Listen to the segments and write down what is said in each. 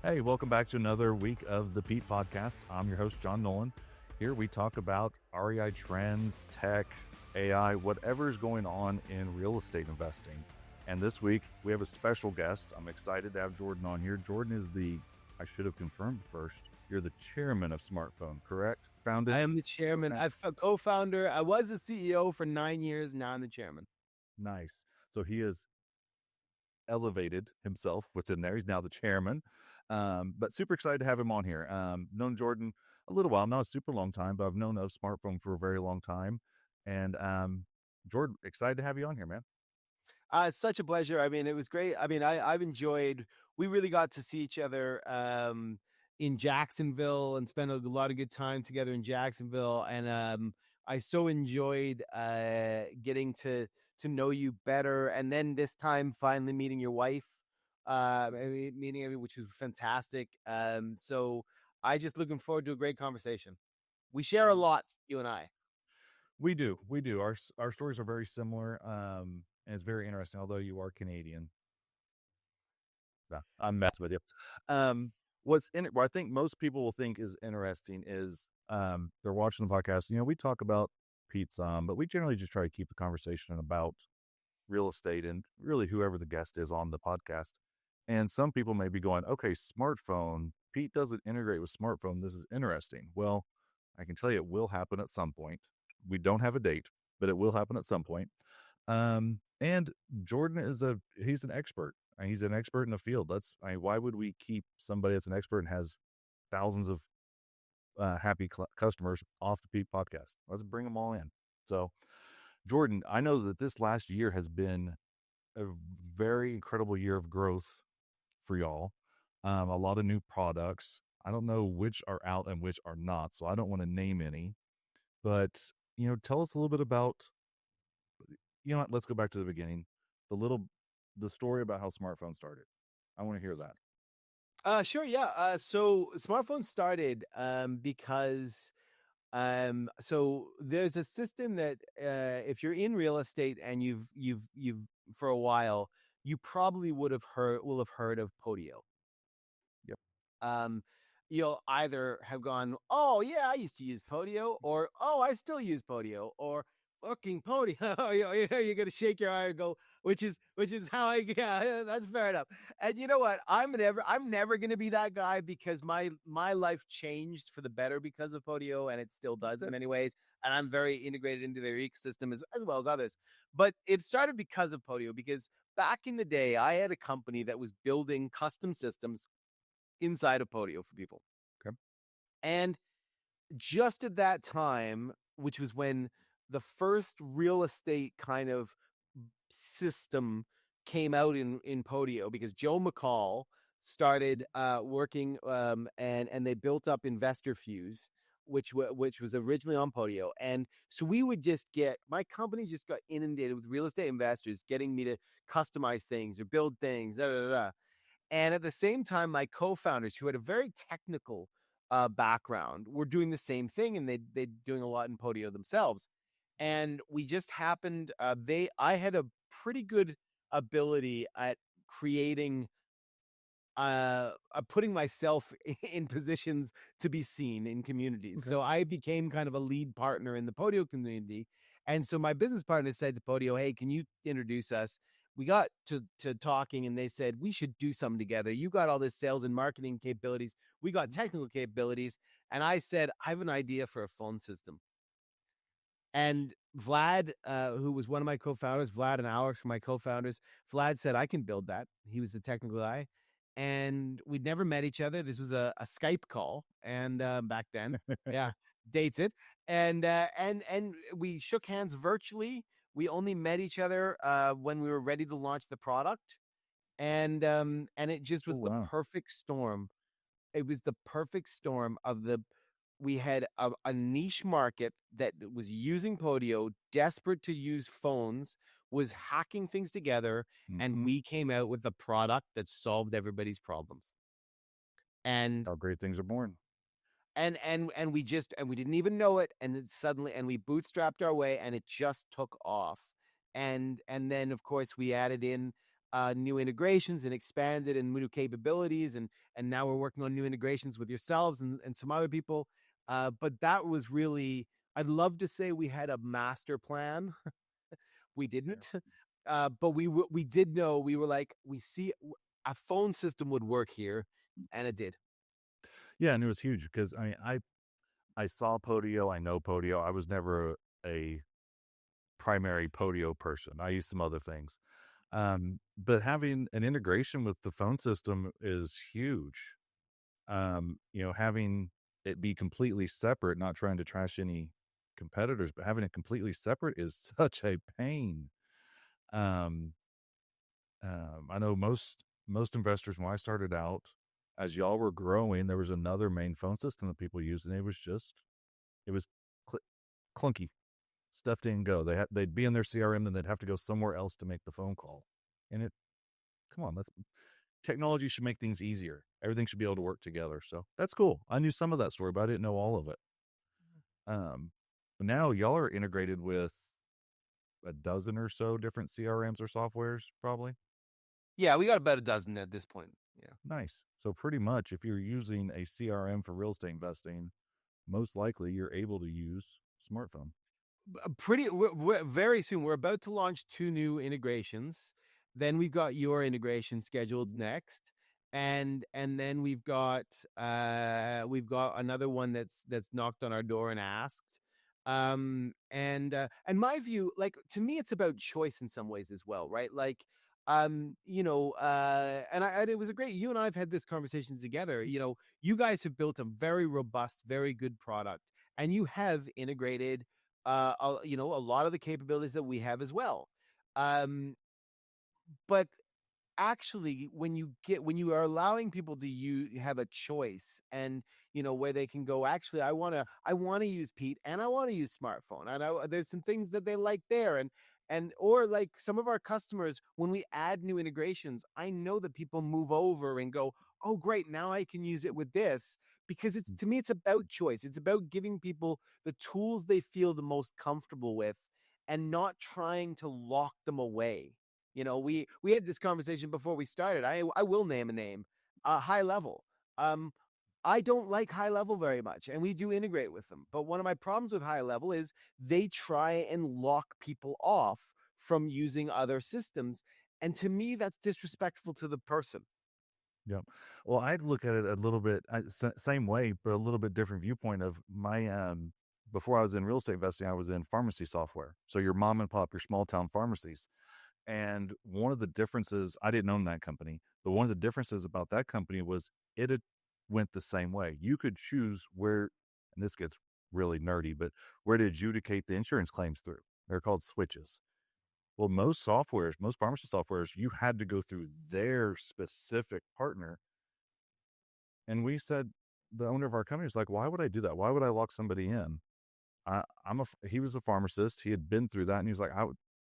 Hey, welcome back to another week of the Pete Podcast. I'm your host, John Nolan. Here we talk about REI trends, tech, AI, whatever is going on in real estate investing. And this week we have a special guest. I'm excited to have Jordan on here. Jordan is I should have confirmed first, you're the chairman of SmrtPhone, correct? Founded? I am the chairman. I'm a co-founder. I was the CEO for 9 years. Now I'm the chairman. Nice. So he has elevated himself within there. He's now the chairman. But super excited to have him on here. Known Jordan a little while, not a super long time, but I've known of SmrtPhone for a very long time. And Jordan, excited to have you on here, man. It's such a pleasure. I mean, it was great. I mean, I've enjoyed. We really got to see each other in Jacksonville and spend a lot of good time together in Jacksonville. And I so enjoyed getting to know you better. And then this time, finally meeting your wife, meeting everyone, which was fantastic. So I just looking forward to a great conversation. We share a lot, you and I. We do. Our stories are very similar, and it's very interesting. Although you are Canadian, I'm messing with you. What I think most people will think is interesting is they're watching the podcast. We talk about pizza, but we generally just try to keep the conversation about real estate and really whoever the guest is on the podcast. And some people may be going, okay, SmrtPhone, Pete doesn't integrate with SmrtPhone. This is interesting. Well, I can tell you it will happen at some point. We don't have a date, but it will happen at some point. And Jordan he's an expert. He's an expert in the field. Why would we keep somebody that's an expert and has thousands of happy customers off the Pete podcast? Let's bring them all in. So, Jordan, I know that this last year has been a very incredible year of growth for y'all. A lot of new products. I don't know which are out and which are not, so I don't want to name any. But, tell us a little bit about, what, let's go back to the beginning. The story about how SmrtPhone started. I want to hear that. Sure, yeah. So SmrtPhone started because so there's a system that if you're in real estate and you've for a while, you probably will have heard of Podio. Yep. You'll either have gone, oh yeah, I used to use Podio, or oh, I still use Podio, or fucking Podio. You're gonna shake your eye and go, which is how yeah, that's fair enough. And you know what? I'm never gonna be that guy because my life changed for the better because of Podio, and it still does in many ways. And I'm very integrated into their ecosystem as well as others. But it started because of Podio, because back in the day, I had a company that was building custom systems inside of Podio for people. Okay. And just at that time, which was when the first real estate kind of system came out in Podio, because Joe McCall started working and they built up Investor Fuse, which was originally on Podio. And so we would just my company just got inundated with real estate investors getting me to customize things or build things, da, da, da. And at the same time, my co-founders, who had a very technical background, were doing the same thing, and they're doing a lot in Podio themselves. And we just happened. I had a pretty good ability at creating, putting myself in positions to be seen in communities. Okay. So I became kind of a lead partner in the Podio community. And so my business partner said to Podio, "Hey, can you introduce us?" We got to talking, and they said, we should do something together. You got all this sales and marketing capabilities. We got technical capabilities. And I said, I have an idea for a phone system. And Vlad, who was one of my co-founders, Vlad and Alex were my co-founders. Vlad said, I can build that. He was the technical guy. And we'd never met each other. This was a Skype call. And back then, yeah, dates it. And we shook hands virtually. We only met each other when we were ready to launch the product. And it just was the perfect storm. It was the perfect storm of we had a niche market that was using Podio, desperate to use phones, was hacking things together, and we came out with a product that solved everybody's problems. And how great things are born. And we didn't even know it, and then suddenly, and we bootstrapped our way, and it just took off. And then of course we added in new integrations and expanded and new capabilities, and now we're working on new integrations with yourselves and some other people. But that was really, I'd love to say we had a master plan. We Yeah. didn't, but we did know. We were like, we see a phone system would work here, and it did. Yeah, and it was huge because I mean, I saw Podio, I know Podio. I was never a primary Podio person. I use some other things. But having an integration with the phone system is huge. Having it be completely separate, not trying to trash any competitors, but having it completely separate is such a pain. Um, I know most investors when I started out, as y'all were growing, there was another main phone system that people used, and it was cl- clunky. Stuff didn't go. They'd be in their CRM, then they'd have to go somewhere else to make the phone call. And come on, that's technology should make things easier. Everything should be able to work together. So that's cool. I knew some of that story, but I didn't know all of it. Um, Now y'all are integrated with a dozen or so different CRMs or softwares, probably. Yeah, we got about a dozen at this point. Yeah. Nice. So pretty much, if you're using a CRM for real estate investing, most likely you're able to use smartphone. We're very soon. We're about to launch two new integrations. Then we've got your integration scheduled next, and then we've got another one that's knocked on our door and asked. And my view, like, to me, it's about choice in some ways as well, right? Like, and it was a great. You and I have had this conversation together. You guys have built a very robust, very good product, and you have integrated a lot of the capabilities that we have as well. Um, but actually, when you are allowing people to have a choice, and where they can go, actually, I want to use Pete, and I want to use smartphone, and there's some things that they like there, and or like some of our customers, when we add new integrations, I know that people move over and go, oh great, now I can use it with this, because it's, to me, it's about choice. It's about giving people the tools they feel the most comfortable with, and not trying to lock them away. We had this conversation before we started. I will name a name, High Level. Um, I don't like High Level very much, and we do integrate with them. But one of my problems with High Level is they try and lock people off from using other systems, and to me, that's disrespectful to the person. Yep. Well, I'd look at it a little bit same way, but a little bit different viewpoint of my before I was in real estate investing, I was in pharmacy software. So your mom and pop, your small town pharmacies. And one of the differences, I didn't own that company, but one of the differences about that company was it had went the same way. You could choose where, and this gets really nerdy, but where to adjudicate the insurance claims through. They're called switches. Well, most pharmacy softwares, you had to go through their specific partner. And we said, the owner of our company was like, why would I do that? Why would I lock somebody in? He was a pharmacist. He had been through that. And he was like,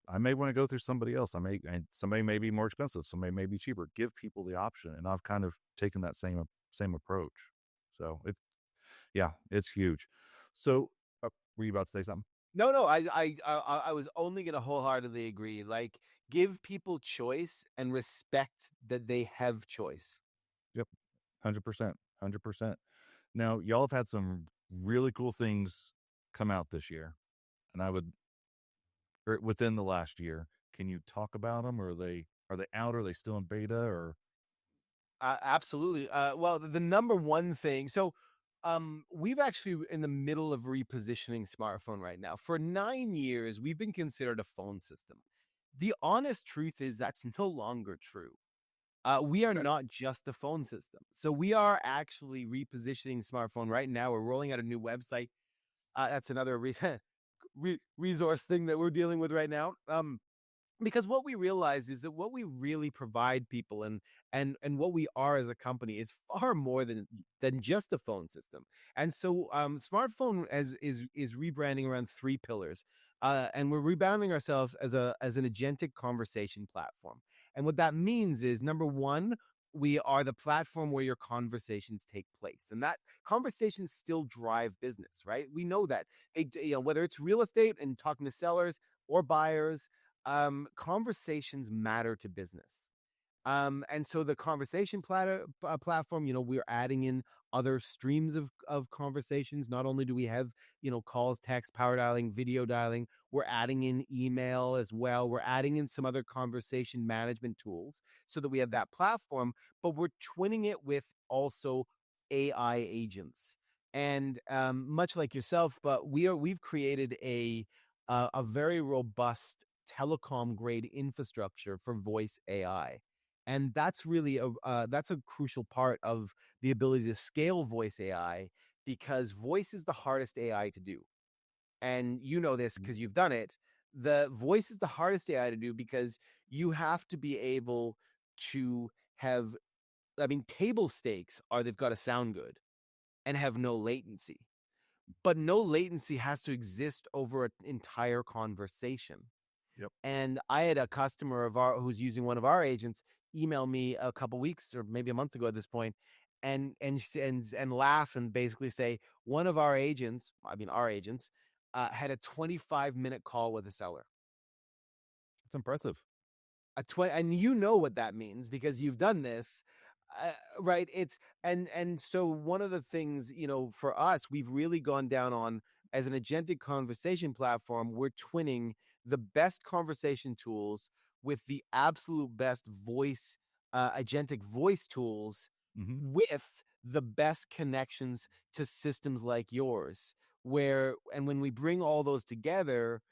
I may want to go through somebody else. And somebody may be more expensive. Somebody may be cheaper. Give people the option. And I've kind of taken that same approach. So it's huge. So were you about to say something? No, no, I was only going to wholeheartedly agree. Like, give people choice and respect that they have choice. Yep. 100%. 100%. Now, y'all have had some really cool things come out this year, and or within the last year. Can you talk about them? Or are they out? Are they still in beta? Or Absolutely. Well, the number one thing. So, we've actually in the middle of repositioning smartphone right now. For 9 years, we've been considered a phone system. The honest truth is that's no longer true. We are okay, not just a phone system. So we are actually repositioning smartphone right now. We're rolling out a new website. That's another resource thing that we're dealing with right now. Because what we realize is that what we really provide people, and what we are as a company, is far more than just a phone system. And so smartphone is rebranding around three pillars, and we're rebounding ourselves as an agentic conversation platform. And what that means is, number one, we are the platform where your conversations take place, and that conversations still drive business, right? We know that. Whether it's real estate and talking to sellers or buyers, conversations matter to business. And so the conversation platform, we're adding in other streams of conversations. Not only do we have, calls, text, power dialing, video dialing, we're adding in email as well. We're adding in some other conversation management tools so that we have that platform, but we're twinning it with also AI agents. And much like yourself, but we've created a very robust telecom grade infrastructure for voice AI, and that's really that's a crucial part of the ability to scale voice AI, because voice is the hardest AI to do. And you know this Mhm. because you've done it. The voice is the hardest AI to do because you have to be able to have, I mean, table stakes are they've got to sound good and have no latency. But no latency has to exist over an entire conversation. Yep. And I had a customer of our who's using one of our agents email me a couple weeks or maybe a month ago at this point, and laugh and basically say one of our agents, I mean our agents, had a 25-minute call with a seller. It's impressive. And you know what that means because you've done this, right? And so one of the things, for us, we've really gone down on, as an agentic conversation platform, we're twinning the best conversation tools with the absolute best voice, agentic voice tools, Hmm. with the best connections to systems like yours, and when we bring all those together,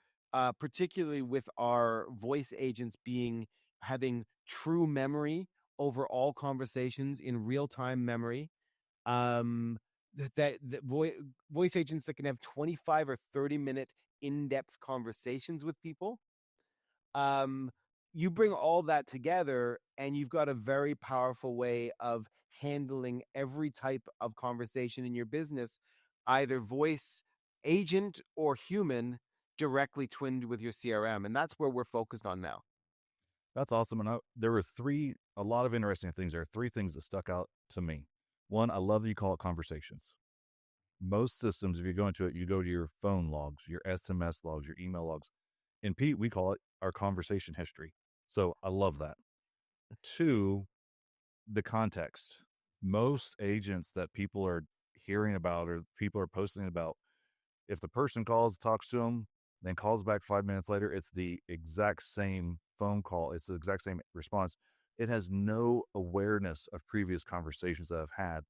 particularly with our voice agents having true memory over all conversations in real time memory. Voice agents that can have 25 or 30-minute in depth conversations with people. Um, you bring all that together, and you've got a very powerful way of handling every type of conversation in your business, either voice agent or human, directly twinned with your CRM. And that's where we're focused on now. That's awesome. And there were a lot of interesting things. There are three things that stuck out to me. One, I love that you call it conversations. Most systems, if you go into it, you go to your phone logs, your SMS logs, your email logs. In Pete, we call it our conversation history. So I love that. Two, the context. Most agents that people are hearing about or people are posting about, if the person calls, talks to them, then calls back 5 minutes later, it's the exact same phone call. It's the exact same response. It has no awareness of previous conversations that I've had.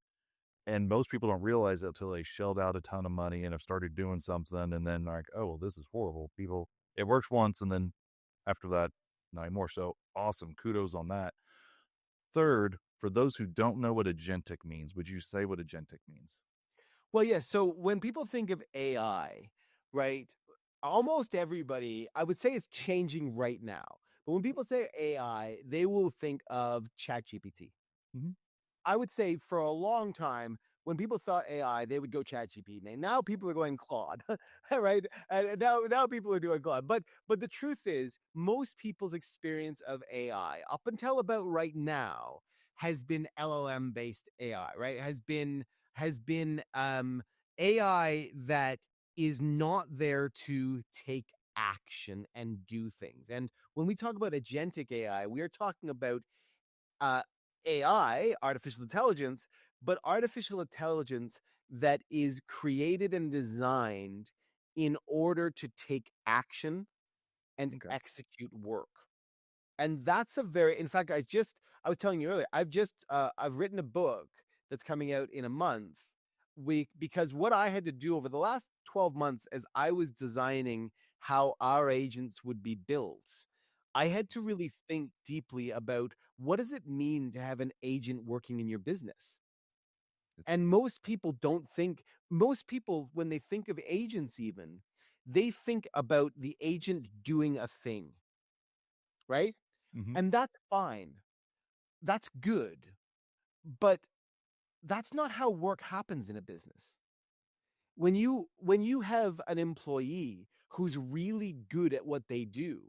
And most people don't realize it until they shelled out a ton of money and have started doing something. And then, like, oh, well, this is horrible. It works once. And then after that, not anymore. So awesome. Kudos on that. Third, for those who don't know what agentic means, would you say what agentic means? Well, yes. So when people think of AI, right, almost everybody, I would say it's changing right now. But when people say AI, they will think of ChatGPT. Mm-hmm. I would say for a long time, when people thought AI, they would go ChatGPT. Now people are going Claude, right? And now people are doing Claude. But the truth is, most people's experience of AI up until about right now has been LLM based AI, right? Has been AI that is not there to take action and do things. And when we talk about agentic AI, we are talking about uh, AI, artificial intelligence, but artificial intelligence that is created and designed in order to take action and Okay. execute work. And that's in fact, I was telling you earlier, I've written a book that's coming out in a month. Because what I had to do over the last 12 months as I was designing how our agents would be built, I had to really think deeply about what does it mean to have an agent working in your business? And most people, when they think of agents, even, they think about the agent doing a thing, right? Mm-hmm. And that's fine. That's good. But that's not how work happens in a business. When you have an employee who's really good at what they do,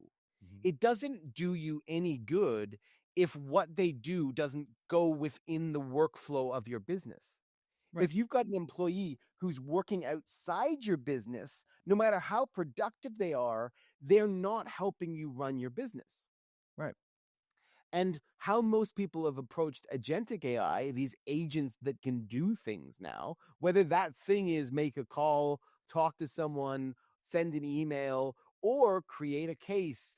Mm-hmm. it doesn't do you any good if what they do doesn't go within the workflow of your business. Right. If you've got an employee who's working outside your business, no matter how productive they are, they're not helping you run your business. Right. And how most people have approached agentic AI, these agents that can do things now, whether that thing is make a call, talk to someone, send an email, or create a case,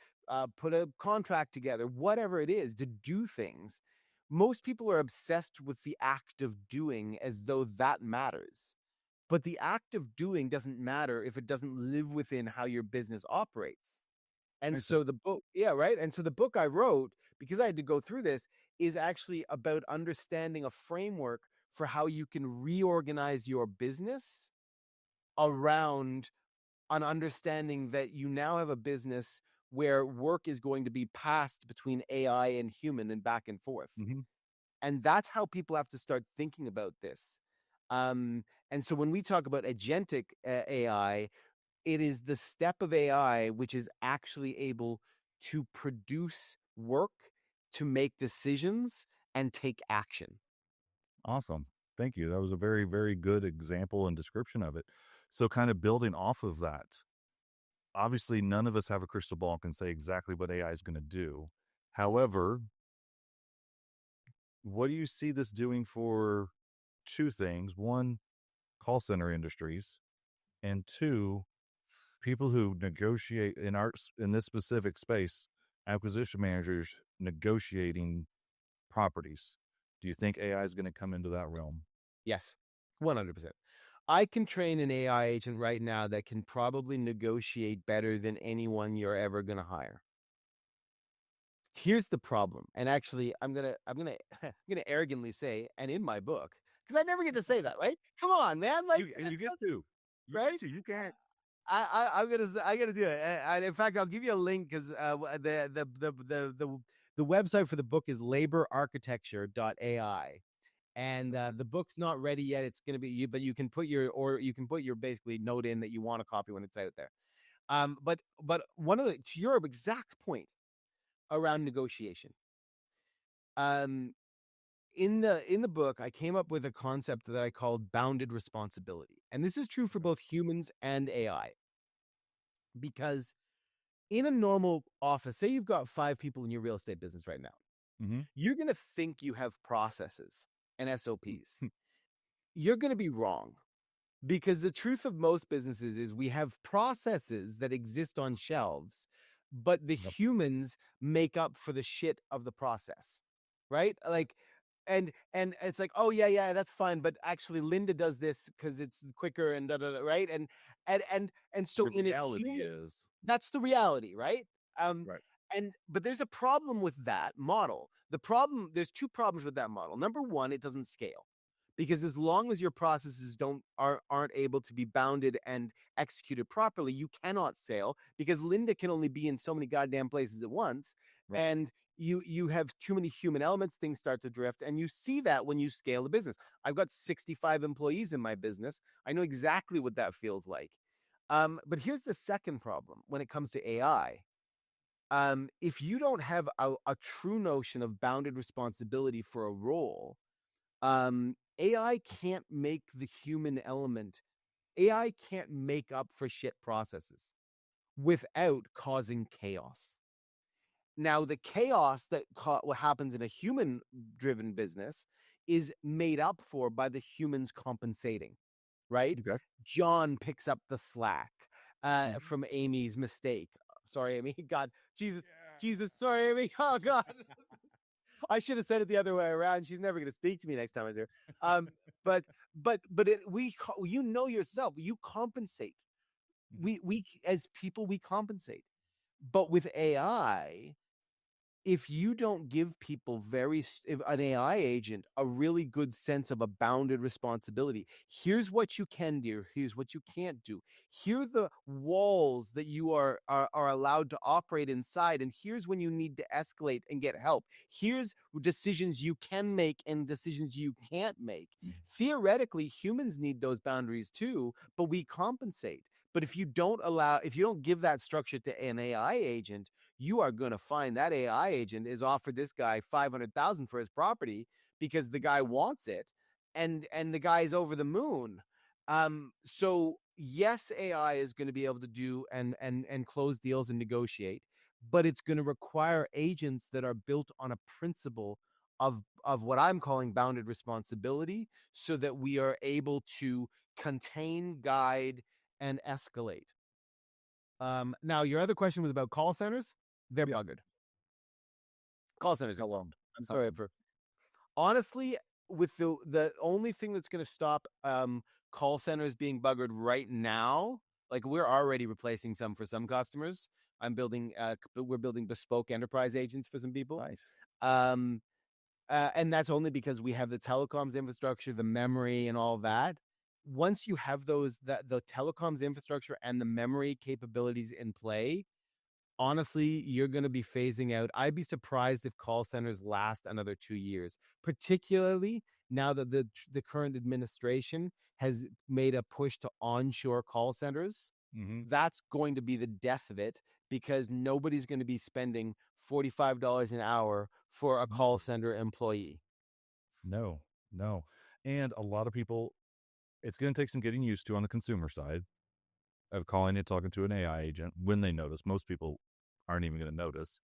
put a contract together, whatever it is to do things. Most people are obsessed with the act of doing as though that matters. But the act of doing doesn't matter if it doesn't live within how your business operates. And Makes sense. so the book, yeah, right. And so the book I wrote, because I had to go through this, is actually about understanding a framework for how you can reorganize your business around an understanding that you now have a business where work is going to be passed between AI and human and back and forth. Mm-hmm. And that's how people have to start thinking about this. And so when we talk about agentic AI, it is the step of AI which is actually able to produce work, to make decisions, and take action. Awesome. Thank you. That was a very, very good example and description of it. So, kind of building off of that, obviously, none of us have a crystal ball and can say exactly what AI is going to do. However, what do you see this doing for two things? One, call center industries, and two, people who negotiate in this specific space, acquisition managers negotiating properties. Do you think AI is going to come into that realm? Yes, 100%. I can train an AI agent right now that can probably negotiate better than anyone you're ever going to hire. Here's the problem. And actually, I'm gonna arrogantly say, and in my book, because I never get to say that, right? Come on, man. Like, You get to. You right? get to. You can't. I gotta do it. And in fact, I'll give you a link because the website for the book is laborarchitecture.ai. And the book's not ready yet. It's gonna be you, but you can put your basically note in that you want a copy when it's out there. But one of the to your exact point around negotiation. Um, in the book, I came up with a concept that I called bounded responsibility, and this is true for both humans and AI. Because in a normal office, say you've got 5 people in your real estate business right now, Mm-hmm. you're gonna think you have processes and SOPs. You're gonna be wrong. Because the truth of most businesses is we have processes that exist on shelves, but the Yep. humans make up for the shit of the process. Right? Like and it's like, oh yeah, that's fine, but actually Linda does this because it's quicker and da, da, da, right? And so The in a reality human, is that's the reality, right? Um right. and but there's a problem with that model. There's two problems with that model. Number one, it doesn't scale because as long as your processes aren't able to be bounded and executed properly, you cannot scale because Linda can only be in so many goddamn places at once, Right. and you have too many human elements. Things start to drift, and you see that when you scale a business. I've got 65 employees in my business. I know exactly what that feels like. But here's the second problem when it comes to AI. If you don't have a true notion of bounded responsibility for a role, AI can't make the human element. AI can't make up for shit processes without causing chaos. Now, the chaos that what happens in a human driven business is made up for by the humans compensating, right? Okay. John picks up the slack Mhm. from Amy's mistake. Sorry, Amy. God, Jesus, sorry, Amy. Oh, God. I should have said it the other way around. She's never going to speak to me next time I see her. Um, you know yourself. You compensate. Mhm. We as people we compensate. But with AI, if you don't give people if an AI agent a really good sense of a bounded responsibility, here's what you can do, here's what you can't do. Here are the walls that you are allowed to operate inside, and here's when you need to escalate and get help. Here's decisions you can make and decisions you can't make. Theoretically, humans need those boundaries too, but we compensate. But if you don't give that structure to an AI agent, you are going to find that AI agent is offered this guy 500,000 for his property because the guy wants it, and the guy's over the moon. So yes, AI is going to be able to do and close deals and negotiate, but it's going to require agents that are built on a principle of what I'm calling bounded responsibility, so that we are able to contain, guide, and escalate. Now, your other question was about call centers. They're Yeah. buggered. Call centers are How fucked. long? I'm How, sorry for honestly, with the only thing that's going to stop call centers being buggered right now, like we're already replacing some for some customers. We're building bespoke enterprise agents for some people. nice. Um, and that's only because we have the telecoms infrastructure, the memory, and all that. Once you have the telecoms infrastructure and the memory capabilities in play, honestly, you're going to be phasing out. I'd be surprised if call centers last another 2 years, particularly now that the current administration has made a push to onshore call centers. Mm-hmm. That's going to be the death of it, because nobody's going to be spending $45 an hour for a call center employee. No, no. And a lot of people, it's going to take some getting used to on the consumer side of calling and talking to an AI agent when they notice. Most people aren't even going to notice,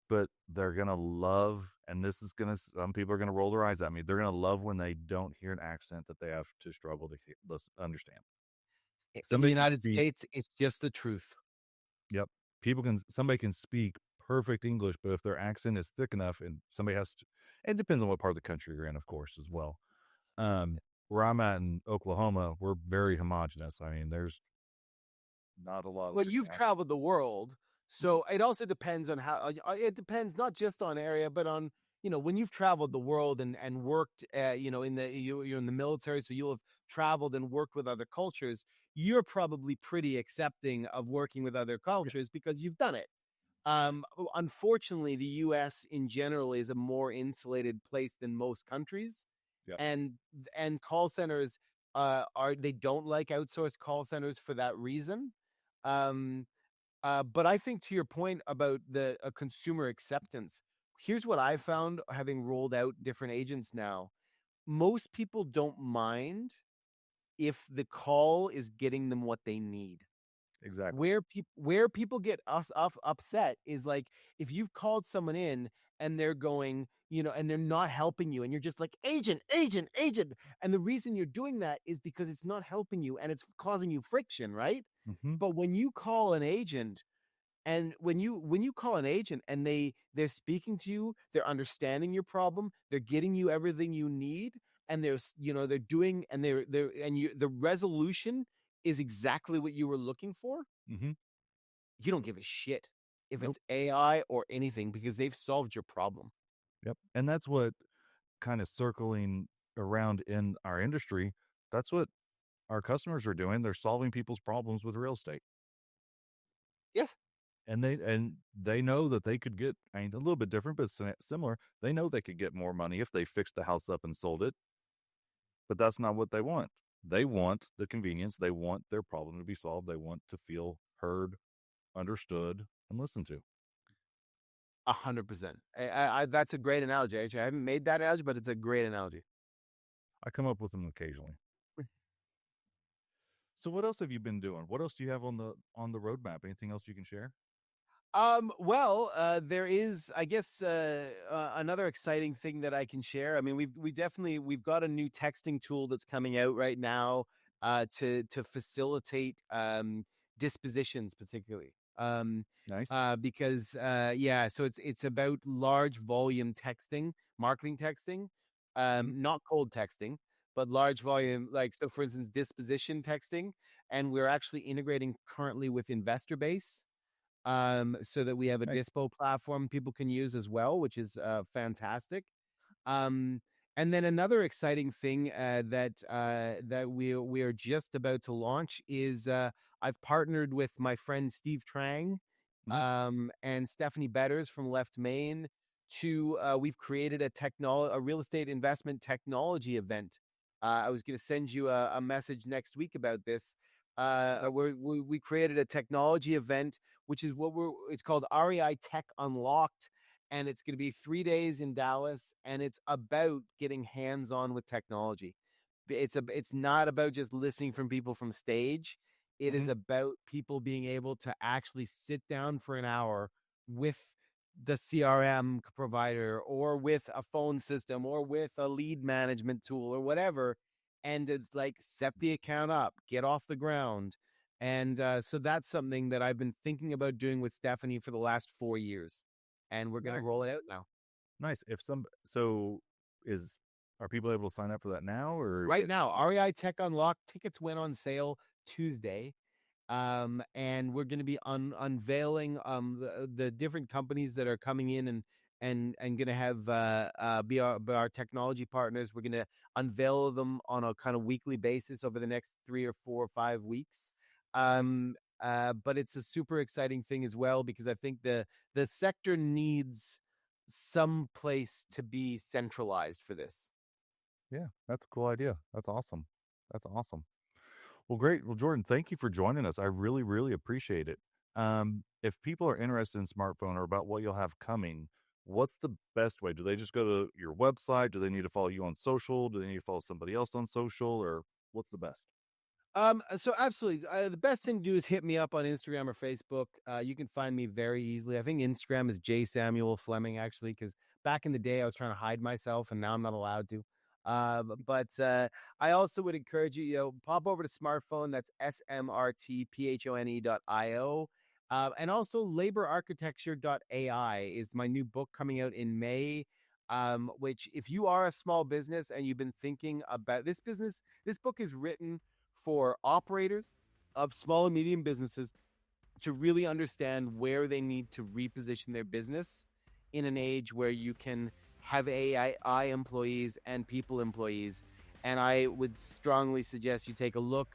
but they're going to love, and this is going to, some people are going to roll their eyes at me. They're going to love when they don't hear an accent that they have to struggle to understand. In the Somebody can United speak, States, it's just the truth. yep. Somebody can speak perfect English, but if their accent is thick enough and somebody has to, it depends on what part of the country you're in, of course, as well. Where I'm at in Oklahoma, we're very homogenous. I mean, there's not a lot of Well, different you've traveled the world, so it also depends on how. It depends not just on area, but on, when you've traveled the world and worked, you're in the military, so you'll have traveled and worked with other cultures. You're probably pretty accepting of working with other Yeah. cultures because you've done it. Unfortunately, the U.S. in general is a more insulated place than most countries, Yep. and call centers are they don't like outsourced call centers for that reason. Um, but I think, to your point about the consumer acceptance, here's what I found having rolled out different agents now. Most people don't mind if the call is getting them what they need. Exactly. Where people get upset is like if you've called someone in and they're going, and they're not helping you, and you're just like, agent, agent, agent. And the reason you're doing that is because it's not helping you and it's causing you friction, right? Mm-hmm. But when you call an agent, and when you call an agent and they're speaking to you, they're understanding your problem, they're getting you everything you need, and they're doing, and the resolution is exactly what you were looking for. Mm-hmm. You don't give a shit if Nope. it's AI or anything, because they've solved your problem. Yep. And that's what kind of circling around in our industry. That's what our customers are doing. They're solving people's problems with real estate. Yes. And they know that they could get, I mean, a little bit different, but similar. They know they could get more money if they fixed the house up and sold it, but that's not what they want. They want the convenience. They want their problem to be solved. They want to feel heard, understood, and listened to. 100%. That's a great analogy. Actually, I haven't made that analogy, but it's a great analogy. I come up with them occasionally. So what else have you been doing? What else do you have on the roadmap? Anything else you can share? Well, there is, I guess, another exciting thing that I can share. I mean, we've got a new texting tool that's coming out right now, to facilitate dispositions, particularly. Nice. Because yeah, so it's about large volume texting, marketing texting, Mm-hmm. not cold texting, but large volume, like, so for instance, disposition texting, and we're actually integrating currently with Investor Base, so that we have a Nice. dispo platform people can use as well, which is fantastic. Um, and then another exciting thing that we are just about to launch is, I've partnered with my friend Steve Trang, Mm-hmm. and Stephanie Betters from Left Main, to we've created a real estate investment technology event. I was going to send you a message next week about this. We created a technology event, which is it's called REI Tech Unlocked, and it's going to be 3 days in Dallas, and it's about getting hands on with technology. It's not about just listening from people from stage. It Mm-hmm. is about people being able to actually sit down for an hour with the CRM provider or with a phone system or with a lead management tool or whatever. And it's like, set the account up, get off the ground. And so that's something that I've been thinking about doing with Stephanie for the last 4 years. And we're going to Nice. roll it out now. Nice. So is are people able to sign up for that now, or is Right it now, REI Tech Unlocked tickets went on sale Tuesday. And we're going to be unveiling the different companies that are coming in and going to have be our technology partners. We're going to unveil them on a kind of weekly basis over the next 3 or 4 or 5 weeks. nice? But it's a super exciting thing as well, because I think the sector needs some place to be centralized for this. Yeah, that's a cool idea. That's awesome. That's awesome. Well, great. Well, Jordan, thank you for joining us. I really, really appreciate it. If people are interested in smartphone or about what you'll have coming, what's the best way? Do they just go to your website? Do they need to follow you on social? Do they need to follow somebody else on social, or what's the best? So absolutely, the best thing to do is hit me up on Instagram or Facebook. You can find me very easily. I think Instagram is J Samuel Fleming, actually, because back in the day I was trying to hide myself, and now I'm not allowed to. But I also would encourage you, pop over to SmrtPhone. That's SMRTPHONE.io. And also laborarchitecture.ai is my new book coming out in May. Which, if you are a small business and you've been thinking about this business, this book is written for operators of small and medium businesses to really understand where they need to reposition their business in an age where you can have AI employees and people employees. And I would strongly suggest you take a look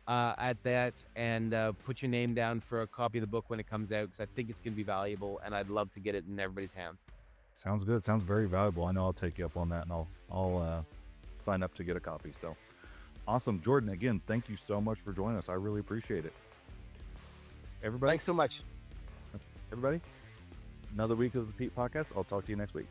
at that and put your name down for a copy of the book when it comes out, because I think it's going to be valuable, and I'd love to get it in everybody's hands. Sounds good. Sounds very valuable. I know I'll take you up on that, and I'll sign up to get a copy. So awesome, Jordan. Again, thank you so much for joining us. I really appreciate it. Everybody, Thanks so much. everybody. Another week of the Pete Podcast. I'll talk to you next week.